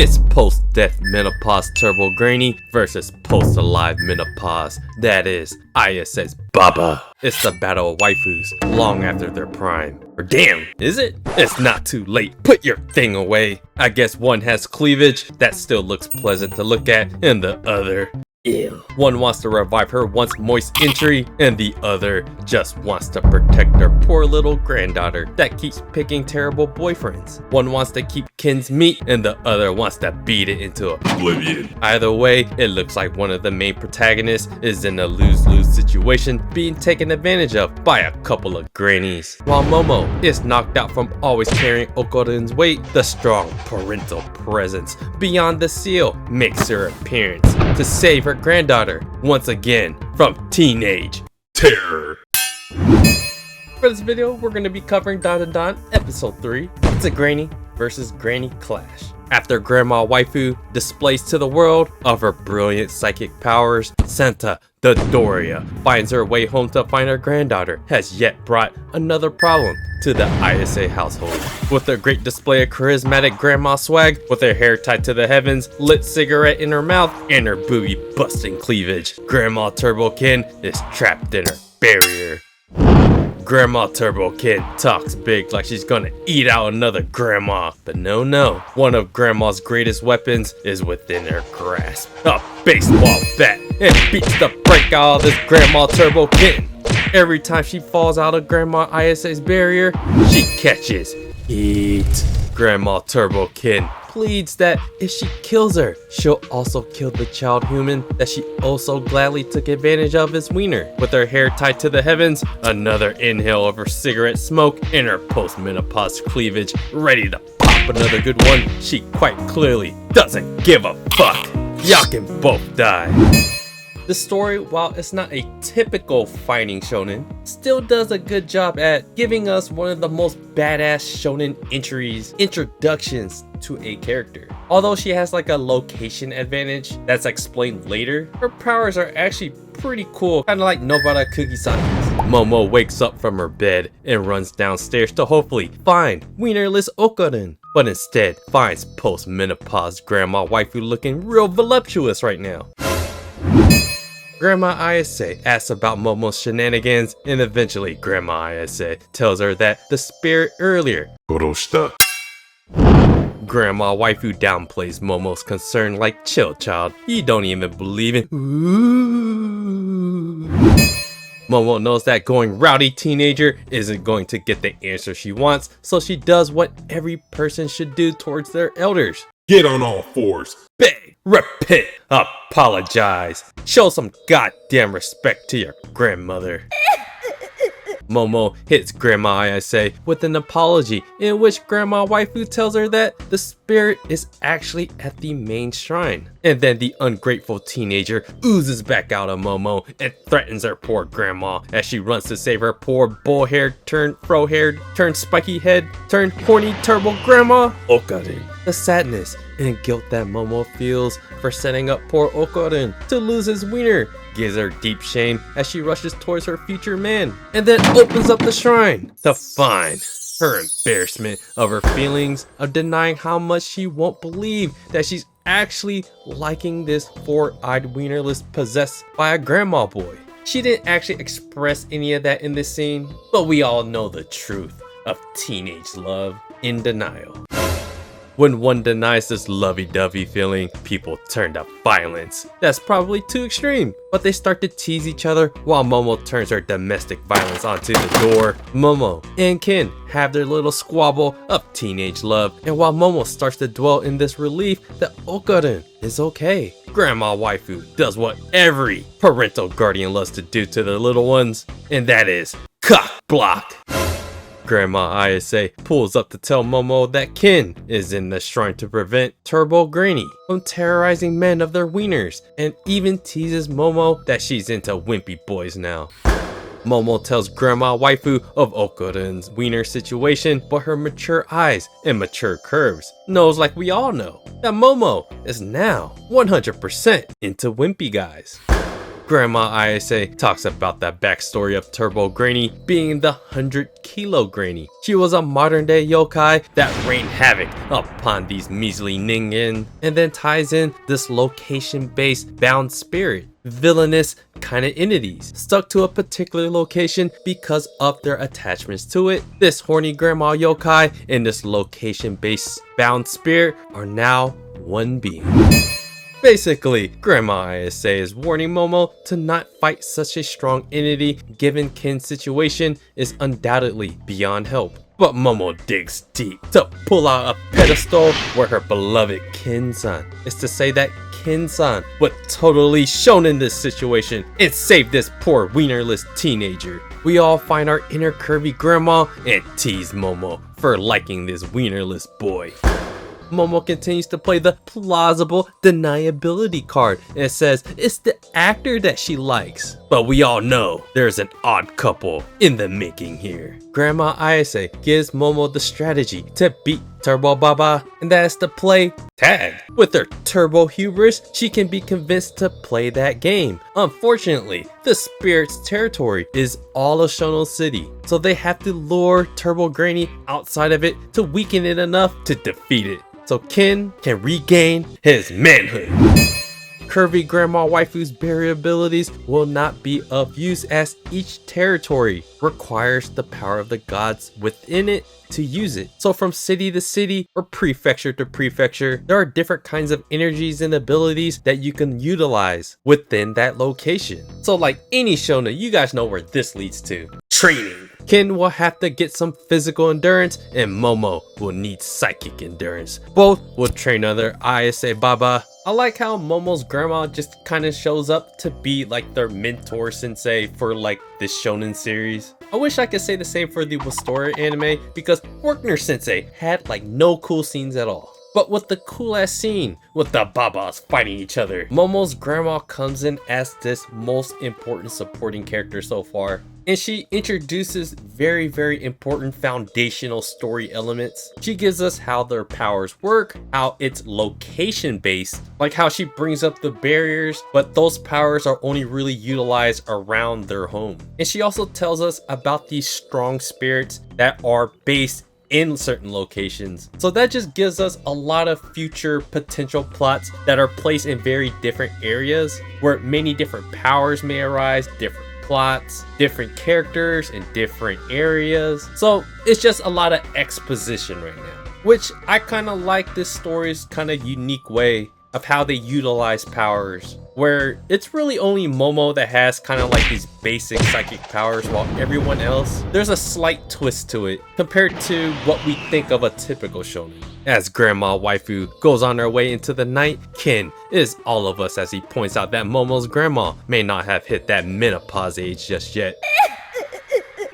It's post-death menopause turbo grainy versus post-alive menopause. That is, ISS Baba. It's the battle of waifus long after their prime. Or damn, is it? It's not too late. Put your thing away. I guess one has cleavage that still looks pleasant to look at, and the other, ew. One wants to revive her once moist entry, and the other just wants to protect her poor little granddaughter that keeps picking terrible boyfriends. One wants to keep Ken's meat, and the other wants to beat it into oblivion. Either way, it looks like one of the main protagonists is in a lose-lose situation, being taken advantage of by a couple of grannies. While Momo is knocked out from always carrying Okorin's weight, the strong parental presence beyond the seal makes her appearance to save her granddaughter once again from teenage terror. For this video, we're going to be covering Don Don episode 3. It's a granny versus granny clash. After Grandma Waifu displays to the world of her brilliant psychic powers, Santa the Doria finds her way home to find her granddaughter has yet brought another problem to the ISA household. With her great display of charismatic grandma swag, with her hair tied to the heavens, lit cigarette in her mouth, and her booby busting cleavage, Grandma Turbo Ken is trapped in her barrier. Grandma Turbo Ken talks big like she's gonna eat out another grandma, but no, one of grandma's greatest weapons is within her grasp. A baseball bat, and beats the break out of this Grandma Turbo Ken. Every time she falls out of Grandma ISA's barrier, she catches heat. Grandma Turbo Ken pleads that if she kills her, she'll also kill the child human that she also gladly took advantage of as wiener. With her hair tied to the heavens, another inhale of her cigarette smoke, and her post-menopause cleavage ready to pop another good one, she quite clearly doesn't give a fuck. Y'all can both die. The story, while it's not a typical fighting shonen, still does a good job at giving us one of the most badass shonen introductions to a character. Although she has like a location advantage that's explained later, her powers are actually pretty cool, kinda like Nobara Kugisani's. Momo wakes up from her bed and runs downstairs to hopefully find wienerless Okorin, but instead finds post-menopause Grandma Waifu looking real voluptuous right now. Grandma Isa asks about Momo's shenanigans, and eventually Grandma Isa tells her that the spirit earlier Goroshita. Grandma Waifu downplays Momo's concern like, chill child, you don't even believe in ooh. Momo knows that going rowdy teenager isn't going to get the answer she wants, so she does what every person should do towards their elders. Get on all fours. Beg, repent, apologize. Show some goddamn respect to your grandmother. Momo hits Grandma Isa with an apology in which Grandma Waifu tells her that the spirit is actually at the main shrine. And then the ungrateful teenager oozes back out of Momo and threatens her poor grandma as she runs to save her poor bull-haired turned fro-haired turned spiky head turned horny turbo grandma Okorin. The sadness and guilt that Momo feels for setting up poor Okorin to lose his wiener gives her deep shame as she rushes towards her future man and then opens up the shrine to find her embarrassment of her feelings of denying how much she won't believe that she's actually liking this four-eyed wienerless possessed by a grandma boy. She didn't actually express any of that in this scene, but we all know the truth of teenage love in denial. When one denies this lovey-dovey feeling, people turn to violence. That's probably too extreme, but they start to tease each other while Momo turns her domestic violence onto the door. Momo and Ken have their little squabble of teenage love, and while Momo starts to dwell in this relief that Okorin is okay, Grandma Waifu does what every parental guardian loves to do to their little ones, and that is cock block. Grandma Isa pulls up to tell Momo that Ken is in the shrine to prevent Turbo Granny from terrorizing men of their wieners, and even teases Momo that she's into wimpy boys now. Momo tells Grandma Waifu of Okorin's wiener situation, but her mature eyes and mature curves knows, like we all know, that Momo is now 100% into wimpy guys. Grandma ISA talks about the backstory of Turbo Granny being the 100-kilo Granny. She was a modern day yokai that rained havoc upon these measly ningen, and then ties in this location-based bound spirit. Villainous kind of entities stuck to a particular location because of their attachments to it. This horny grandma yokai and this location-based bound spirit are now one being. Basically, Grandma ISA is warning Momo to not fight such a strong entity given Ken's situation is undoubtedly beyond help. But Momo digs deep to pull out a pedestal where her beloved Ken-san is to say that Ken-san would totally shone in this situation and save this poor wienerless teenager. We all find our inner curvy grandma and tease Momo for liking this wienerless boy. Momo continues to play the plausible deniability card and says it's the actor that she likes. But we all know there's an odd couple in the making here. Grandma Ayase gives Momo the strategy to beat Turbo Baba, and that is to play tag. With her turbo hubris, she can be convinced to play that game. Unfortunately, the spirit's territory is all of Shono City, so they have to lure Turbo Granny outside of it to weaken it enough to defeat it, so Ken can regain his manhood. Curvy Grandma Waifu's barrier abilities will not be of use as each territory requires the power of the gods within it to use it. So from city to city or prefecture to prefecture, there are different kinds of energies and abilities that you can utilize within that location. So like any shonen, you guys know where this leads to. Training. Ken will have to get some physical endurance and Momo will need psychic endurance. Both will train under Ayase Baba. I like how Momo's grandma just kind of shows up to be like their mentor sensei for like this shonen series. I wish I could say the same for the Wastora anime because Werkner sensei had like no cool scenes at all. But with the cool ass scene with the Babas fighting each other, Momo's grandma comes in as this most important supporting character so far. And she introduces very important foundational story elements. She gives us how their powers work, how it's location based, like how she brings up the barriers, but those powers are only really utilized around their home. And she also tells us about these strong spirits that are based in certain locations. So that just gives us a lot of future potential plots that are placed in very different areas where many different powers may arise, different plots, different characters in different areas. So it's just a lot of exposition right now, which I kind of like this story's kind of unique way of how they utilize powers, where it's really only Momo that has kind of like these basic psychic powers, while everyone else, there's a slight twist to it compared to what we think of a typical shonen. As Grandma Waifu goes on her way into the night, Ken is all of us as he points out that Momo's grandma may not have hit that menopause age just yet.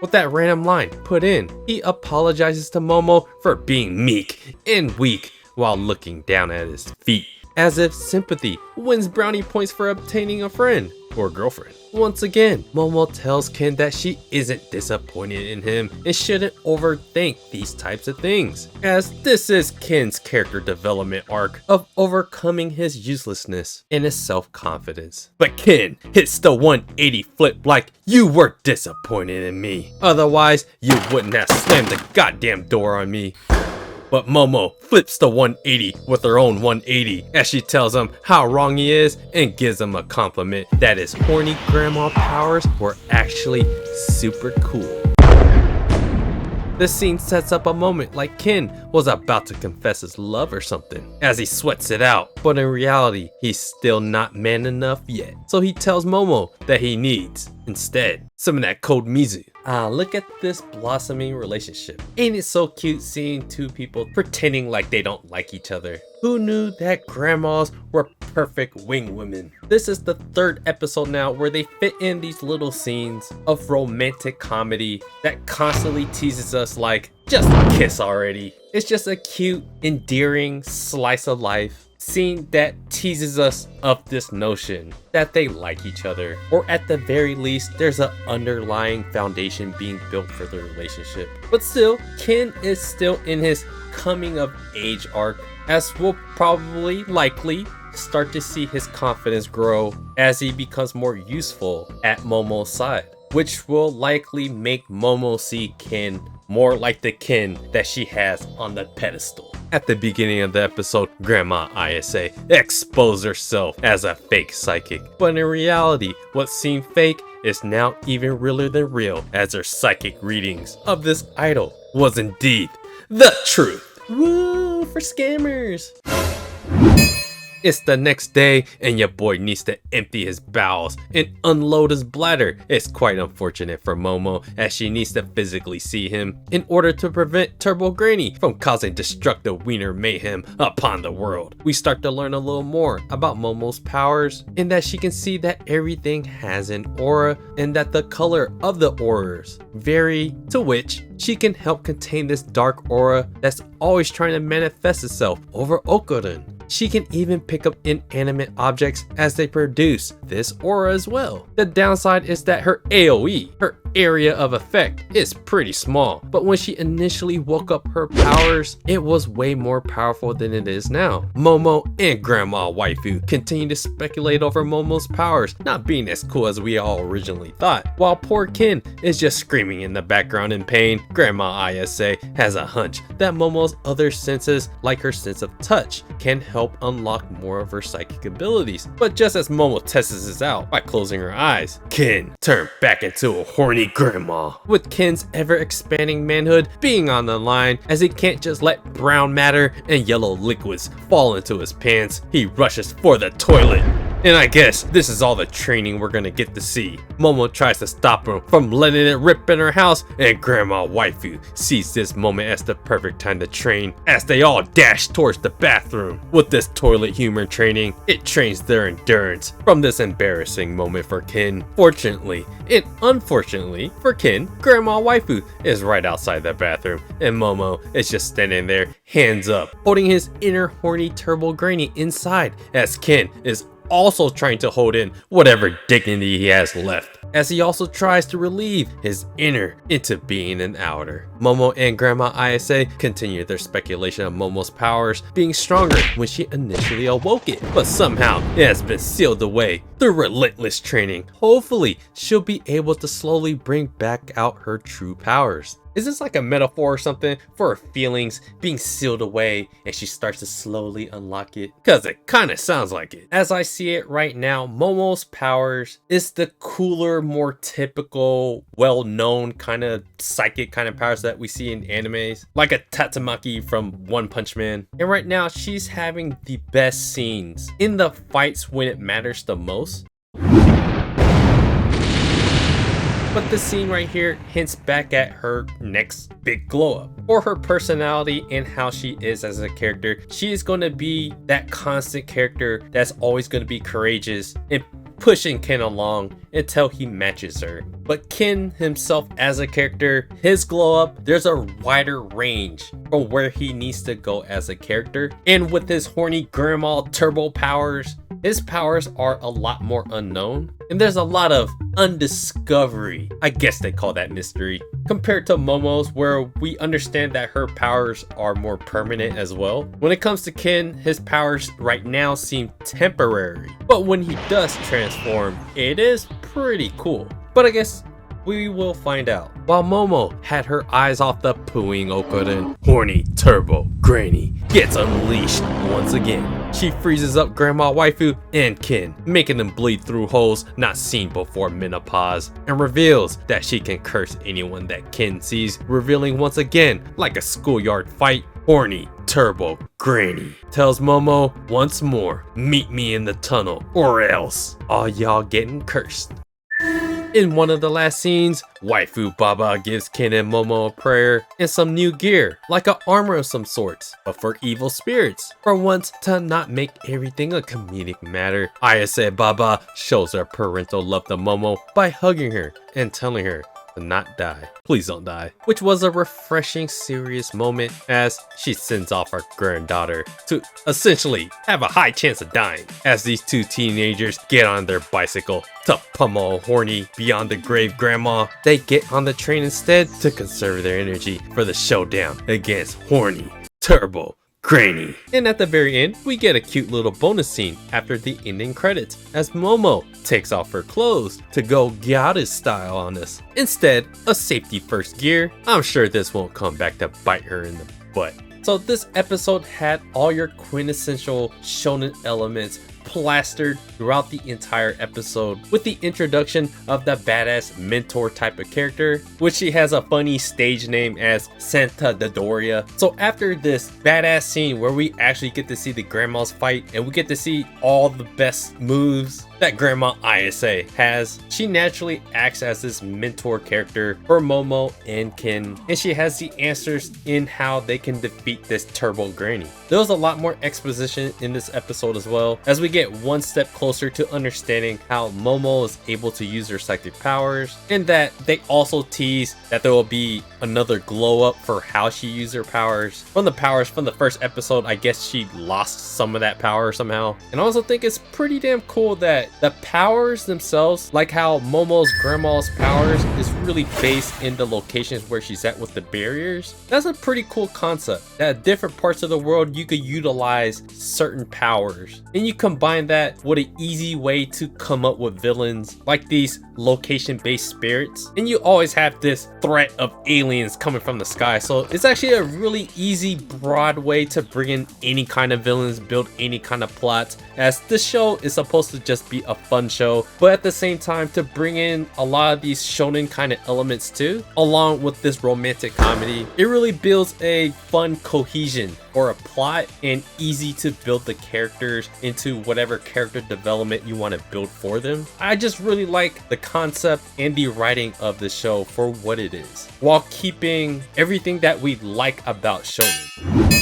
With that random line put in, he apologizes to Momo for being meek and weak while looking down at his feet, as if sympathy wins brownie points for obtaining a friend or girlfriend. Once again, Momo tells Ken that she isn't disappointed in him and shouldn't overthink these types of things, as this is Ken's character development arc of overcoming his uselessness and his self-confidence. But Ken hits the 180 flip like you were disappointed in me. Otherwise, you wouldn't have slammed the goddamn door on me. But Momo flips the 180 with her own 180 as she tells him how wrong he is and gives him a compliment that his horny grandma powers were actually super cool. This scene sets up a moment like Ken was about to confess his love or something, as he sweats it out, but in reality, he's still not man enough yet. So he tells Momo that he needs, instead, some of that cold mizu. Look at this blossoming relationship. Ain't it so cute seeing two people pretending like they don't like each other? Who knew that grandmas were perfect wing women? This is the third episode now where they fit in these little scenes of romantic comedy that constantly teases us like, just kiss already. It's just a cute, endearing slice of life scene that teases us of this notion that they like each other, or at the very least there's an underlying foundation being built for the relationship. But still, Ken is still in his coming of age arc, as we'll probably likely start to see his confidence grow as he becomes more useful at Momo's side, which will likely make Momo see Ken more like the Ken that she has on the pedestal. At the beginning of the episode, Grandma Isa exposed herself as a fake psychic, but in reality, what seemed fake is now even realer than real, as her psychic readings of this idol was indeed the truth. Woo for scammers! It's the next day and your boy needs to empty his bowels and unload his bladder. It's quite unfortunate for Momo as she needs to physically see him in order to prevent Turbo Granny from causing destructive wiener mayhem upon the world. We start to learn a little more about Momo's powers in that she can see that everything has an aura and that the color of the auras vary, to which she can help contain this dark aura that's always trying to manifest itself over Okurin. She can even pick up inanimate objects as they produce this aura as well. The downside is that her AoE, her area of effect, is pretty small, but when she initially woke up her powers, it was way more powerful than it is now. Momo and Grandma Waifu continue to speculate over Momo's powers not being as cool as we all originally thought. While poor Ken is just screaming in the background in pain, Grandma Isa has a hunch that Momo's other senses, like her sense of touch, can help unlock more of her psychic abilities. But just as Momo tests this out by closing her eyes, Ken turned back into a horny grandma. With Ken's ever expanding manhood being on the line, as he can't just let brown matter and yellow liquids fall into his pants, he rushes for the toilet. And I guess this is all the training we're gonna get to see. Momo tries to stop him from letting it rip in her house, and Grandma Waifu sees this moment as the perfect time to train as they all dash towards the bathroom. With this toilet humor training, it trains their endurance from this embarrassing moment for Ken. Fortunately and unfortunately for Ken, Grandma Waifu is right outside the bathroom, and Momo is just standing there, hands up, holding his inner horny Turbo Granny inside as Ken is also trying to hold in whatever dignity he has left, as he also tries to relieve his inner into being an outer. Momo and Grandma Isa continue their speculation of Momo's powers being stronger when she initially awoke it, but somehow it has been sealed away through relentless training. Hopefully, she'll be able to slowly bring back out her true powers. Is this like a metaphor or something for her feelings being sealed away and she starts to slowly unlock it? Cause it kinda sounds like it. As I see it right now, Momo's powers is the cooler, more typical, well-known kind of psychic kind of powers that we see in animes. Like a Tatsumaki from One Punch Man. And right now, she's having the best scenes in the fights when it matters the most. But the scene right here hints back at her next big glow up. For her personality and how she is as a character, she is going to be that constant character that's always going to be courageous and pushing Ken along until he matches her. But Ken himself as a character, his glow up, there's a wider range from where he needs to go as a character. And with his horny grandma turbo powers, his powers are a lot more unknown, and there's a lot of undiscovery. I guess they call that mystery. Compared to Momo's, where we understand that her powers are more permanent as well. When it comes to Ken, his powers right now seem temporary, but when he does transform, it is pretty cool. But I guess we will find out. While Momo had her eyes off the pooing Okurin, horny Turbo Granny gets unleashed once again. She freezes up Grandma Waifu and Ken, making them bleed through holes not seen before menopause, and reveals that she can curse anyone that Ken sees, revealing once again, like a schoolyard fight, horny Turbo Granny tells Momo once more, meet me in the tunnel or else all y'all getting cursed. In one of the last scenes, Waifu Baba gives Ken and Momo a prayer and some new gear, like an armor of some sorts, but for evil spirits. For once, to not make everything a comedic matter, Isa Baba shows her parental love to Momo by hugging her and telling her to not die. Please don't die. Which was a refreshing, serious moment as she sends off her granddaughter to essentially have a high chance of dying, as these two teenagers get on their bicycle to pummel horny beyond the grave grandma. They get on the train instead to conserve their energy for the showdown against horny Turbo Granny. And at the very end, we get a cute little bonus scene after the ending credits as Momo takes off her clothes to go Gyarados style on us. Instead of safety first gear, I'm sure this won't come back to bite her in the butt. So this episode had all your quintessential shonen elements plastered throughout the entire episode, with the introduction of the badass mentor type of character, which she has a funny stage name as Santa Dodoria. So after this badass scene where we actually get to see the grandmas fight and we get to see all the best moves that Grandma Isa has, she naturally acts as this mentor character for Momo and Ken, and she has the answers in how they can defeat this Turbo Granny. There was a lot more exposition in this episode as well, as we get one step closer to understanding how Momo is able to use her psychic powers, and that they also tease that there will be another glow up for how she used her powers. From the first episode, I guess she lost some of that power somehow. And I also think it's pretty damn cool that the powers themselves, like how Momo's grandma's powers is really based in the locations where she's at with the barriers. That's a pretty cool concept, that different parts of the world you could utilize certain powers, and you combine that with an easy way to come up with villains like these location based spirits, and you always have this threat of aliens coming from the sky. So it's actually a really easy broad way to bring in any kind of villains, build any kind of plots, as this show is supposed to just be a fun show, but at the same time to bring in a lot of these shonen kind of elements too, along with this romantic comedy. It really builds a fun cohesion for a plot and easy to build the characters into whatever character development you want to build for them. I just really like the concept and the writing of the show for what it is, while keeping everything that we like about shonen.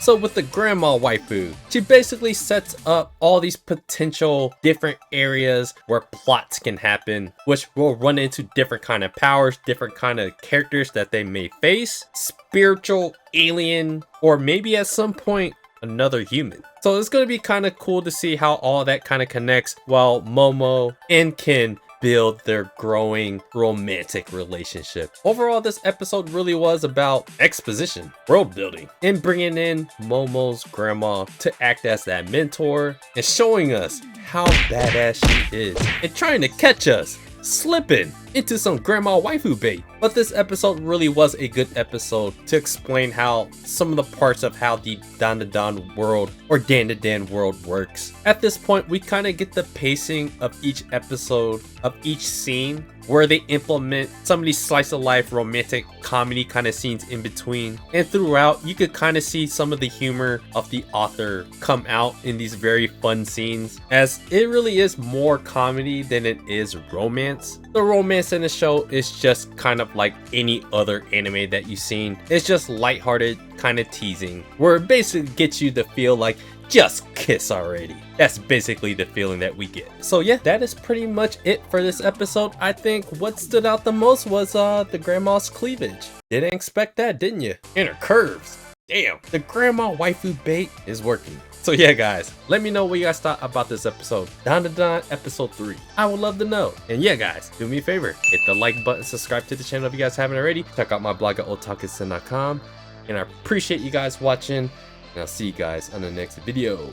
So with the grandma waifu, she basically sets up all these potential different areas where plots can happen, which will run into different kind of powers, different kind of characters that they may face, spiritual, alien, or maybe at some point another human. So it's going to be kind of cool to see how all that kind of connects while Momo and Ken build their growing romantic relationship. Overall, this episode really was about exposition, world building, and bringing in Momo's grandma to act as that mentor and showing us how badass she is and trying to catch us slipping into some grandma waifu bait. But this episode really was a good episode to explain how some of the parts of how the Dan world or Dan world works. At this point, we kind of get the pacing of each episode, of each scene, where they implement some of these slice of life romantic comedy kind of scenes in between, and throughout you could kind of see some of the humor of the author come out in these very fun scenes, as it really is more comedy than it is romance. The romance in the show is just kind of like any other anime that you've seen. It's just lighthearted, kind of teasing, where it basically gets you to feel like just kiss already. That's basically the feeling that we get. So yeah, that is pretty much it for this episode. I think what stood out the most was the grandma's cleavage. Didn't expect that, didn't you? And her curves. Damn, the grandma waifu bait is working. So yeah guys, let me know what you guys thought about this episode. Dan episode 3. I would love to know. And yeah guys, do me a favor, hit the like button, subscribe to the channel if you guys haven't already. Check out my blog at otakusen.com. And I appreciate you guys watching. And I'll see you guys on the next video.